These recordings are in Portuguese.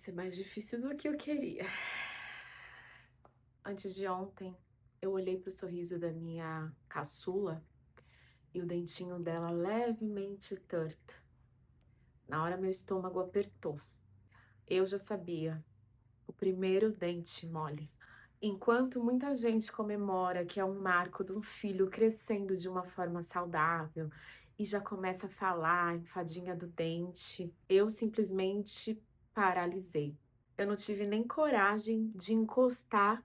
ser mais difícil do que eu queria. Antes de ontem, eu olhei para o sorriso da minha caçula e o dentinho dela levemente torto. Na hora, meu estômago apertou. Eu já sabia, o primeiro dente mole. Enquanto muita gente comemora que é um marco de um filho crescendo de uma forma saudável e já começa a falar em fadinha do dente, eu simplesmente paralisei. Eu não tive nem coragem de encostar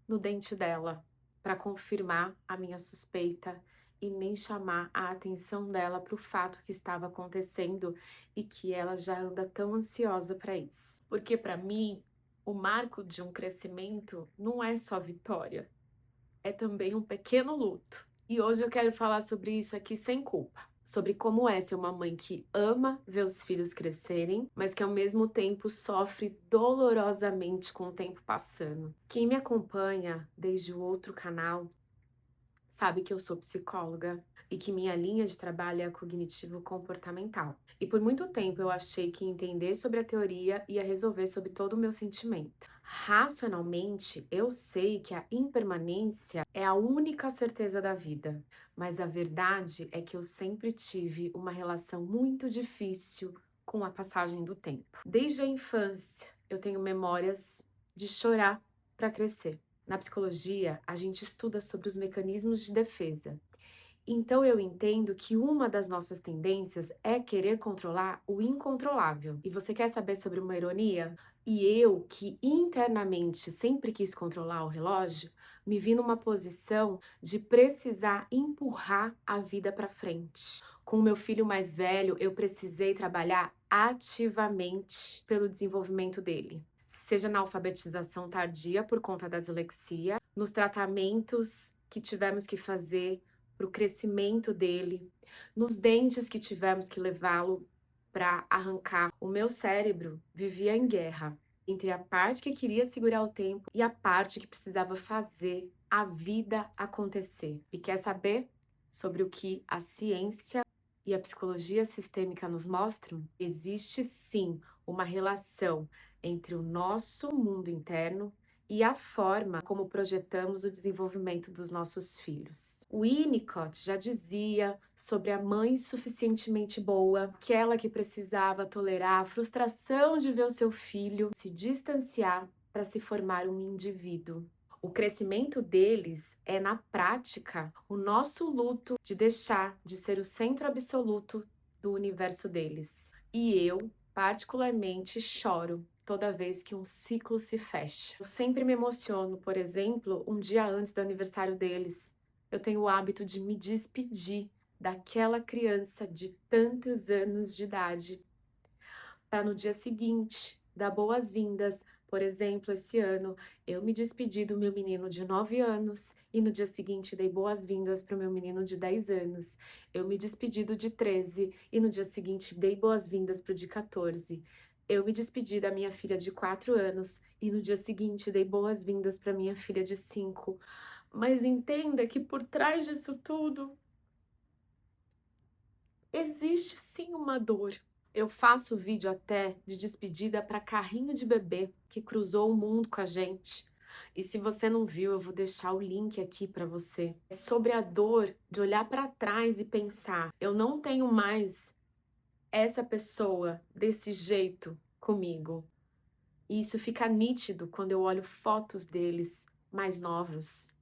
no dente dela para confirmar a minha suspeita e nem chamar a atenção dela para o fato que estava acontecendo e que ela já anda tão ansiosa para isso. Porque para mim, o marco de um crescimento não é só vitória, é também um pequeno luto. E hoje eu quero falar sobre isso aqui sem culpa. Sobre como é ser uma mãe que ama ver os filhos crescerem, mas que ao mesmo tempo sofre dolorosamente com o tempo passando. Quem me acompanha desde o outro canal sabe que eu sou psicóloga e que minha linha de trabalho é cognitivo-comportamental. E por muito tempo eu achei que entender sobre a teoria ia resolver sobre todo o meu sentimento. Racionalmente, eu sei que a impermanência é a única certeza da vida, mas a verdade é que eu sempre tive uma relação muito difícil com a passagem do tempo. Desde a infância, eu tenho memórias de chorar para crescer. Na psicologia, a gente estuda sobre os mecanismos de defesa. Então, eu entendo que uma das nossas tendências é querer controlar o incontrolável. E você quer saber sobre uma ironia? E eu, que internamente sempre quis controlar o relógio, me vi numa posição de precisar empurrar a vida para frente. Com o meu filho mais velho, eu precisei trabalhar ativamente pelo desenvolvimento dele, seja na alfabetização tardia por conta da dislexia, nos tratamentos que tivemos que fazer para o crescimento dele, nos dentes que tivemos que levá-lo para arrancar. O meu cérebro vivia em guerra entre a parte que queria segurar o tempo e a parte que precisava fazer a vida acontecer. E quer saber sobre o que a ciência e a psicologia sistêmica nos mostram? Existe sim uma relação entre o nosso mundo interno e a forma como projetamos o desenvolvimento dos nossos filhos. O Winnicott já dizia sobre a mãe suficientemente boa, aquela que precisava tolerar a frustração de ver o seu filho se distanciar para se formar um indivíduo. O crescimento deles é, na prática, o nosso luto de deixar de ser o centro absoluto do universo deles. E eu, particularmente, choro toda vez que um ciclo se fecha. Eu sempre me emociono, por exemplo, um dia antes do aniversário deles. Eu tenho o hábito de me despedir daquela criança de tantos anos de idade, para no dia seguinte dar boas-vindas. Por exemplo, esse ano eu me despedi do meu menino de 9 anos e no dia seguinte dei boas-vindas para o meu menino de 10 anos. Eu me despedi do de 13 e no dia seguinte dei boas-vindas para o de 14. Eu me despedi da minha filha de 4 anos e no dia seguinte dei boas-vindas para minha filha de 5. Mas entenda que por trás disso tudo existe sim uma dor. Eu faço vídeo até de despedida para carrinho de bebê que cruzou o mundo com a gente. E se você não viu, eu vou deixar o link aqui para você. É sobre a dor de olhar para trás e pensar: eu não tenho mais essa pessoa desse jeito comigo. E isso fica nítido quando eu olho fotos deles mais novos.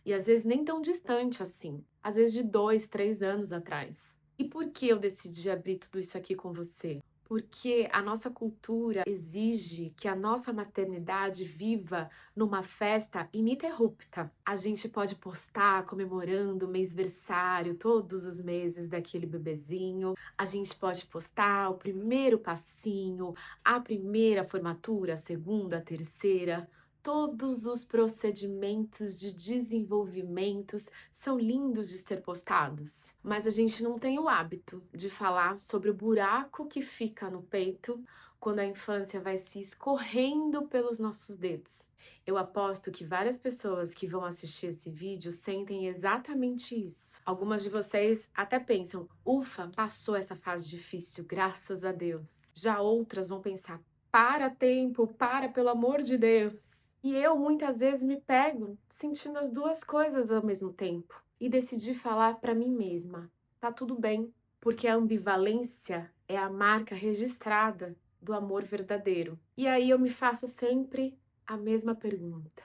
E às vezes nem tão distante assim, às vezes de 2, 3 anos atrás. E por que eu decidi abrir tudo isso aqui com você? Porque a nossa cultura exige que a nossa maternidade viva numa festa ininterrupta. A gente pode postar comemorando o mêsversário todos os meses daquele bebezinho. A gente pode postar o primeiro passinho, a primeira formatura, a segunda, a terceira. Todos os procedimentos de desenvolvimentos são lindos de ser postados, mas a gente não tem o hábito de falar sobre o buraco que fica no peito quando a infância vai se escorrendo pelos nossos dedos. Eu aposto que várias pessoas que vão assistir esse vídeo sentem exatamente isso. Algumas de vocês até pensam: ufa, passou essa fase difícil, graças a Deus. Já outras vão pensar: Para, tempo, para, pelo amor de Deus. E eu muitas vezes me pego sentindo as duas coisas ao mesmo tempo e decidi falar para mim mesma: tá tudo bem, porque a ambivalência é a marca registrada do amor verdadeiro. E aí eu me faço sempre a mesma pergunta: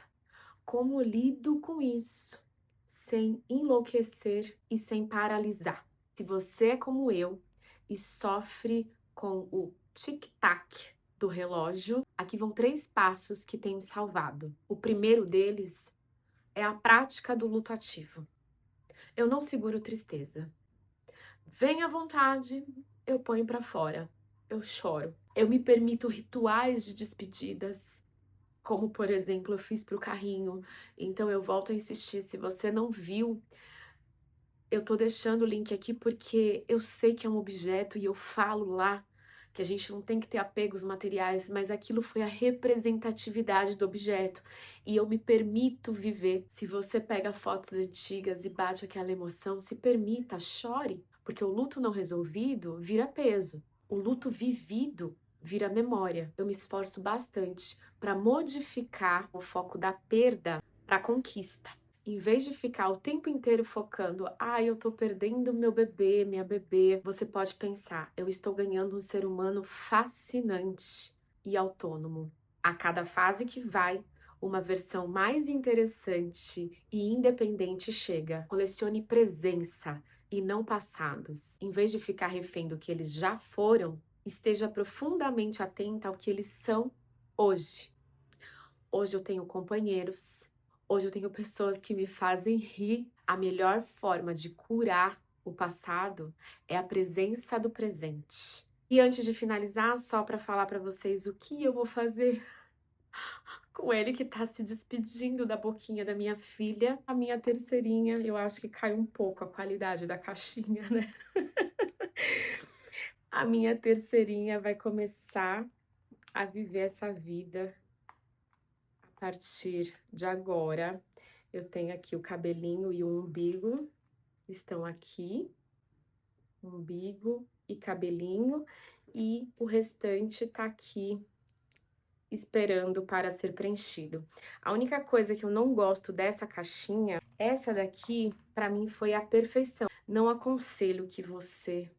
como lido com isso sem enlouquecer e sem paralisar? Se você é como eu e sofre com o tic-tac do relógio, aqui vão 3 passos que têm me salvado. O primeiro deles é a prática do luto ativo. Eu não seguro tristeza. Vem à vontade, eu ponho pra fora. Eu choro. Eu me permito rituais de despedidas, como, por exemplo, eu fiz para o carrinho. Então eu volto a insistir, se você não viu, eu tô deixando o link aqui porque eu sei que é um objeto e eu falo lá que a gente não tem que ter apegos materiais, mas aquilo foi a representatividade do objeto e eu me permito viver. Se você pega fotos antigas e bate aquela emoção, se permita, chore, porque o luto não resolvido vira peso. O luto vivido vira memória. Eu me esforço bastante para modificar o foco da perda para a conquista. Em vez de ficar o tempo inteiro focando, eu tô perdendo meu bebê, minha bebê, você pode pensar, eu estou ganhando um ser humano fascinante e autônomo. A cada fase que vai, uma versão mais interessante e independente chega. Colecione presença e não passados. Em vez de ficar refém do que eles já foram, esteja profundamente atenta ao que eles são hoje. Hoje eu tenho companheiros, hoje eu tenho pessoas que me fazem rir. A melhor forma de curar o passado é a presença do presente. E antes de finalizar, só para falar para vocês o que eu vou fazer com ele que tá se despedindo da boquinha da minha filha, a minha terceirinha. Eu acho que caiu um pouco a qualidade da caixinha, né? A minha terceirinha vai começar a viver essa vida a partir de agora. Eu tenho aqui o cabelinho e o umbigo, estão aqui, umbigo e cabelinho, e o restante tá aqui esperando para ser preenchido. A única coisa que eu não gosto dessa caixinha, essa daqui, para mim foi a perfeição. Não aconselho que você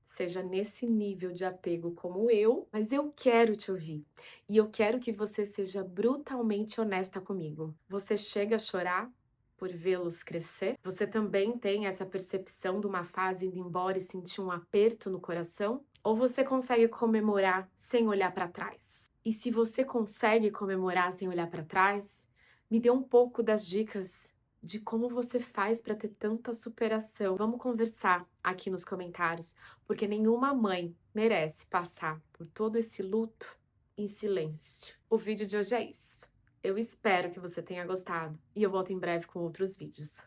seja nesse nível de apego como eu, mas eu quero te ouvir. E eu quero que você seja brutalmente honesta comigo. Você chega a chorar por vê-los crescer? Você também tem essa percepção de uma fase indo embora e sentir um aperto no coração? Ou você consegue comemorar sem olhar para trás? E se você consegue comemorar sem olhar para trás, me dê um pouco das dicas de como você faz para ter tanta superação. Vamos conversar aqui nos comentários, porque nenhuma mãe merece passar por todo esse luto em silêncio. O vídeo de hoje é isso. Eu espero que você tenha gostado e eu volto em breve com outros vídeos.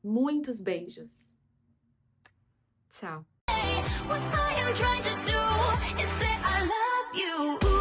Muitos beijos. Tchau. What I am trying to do is say I love you.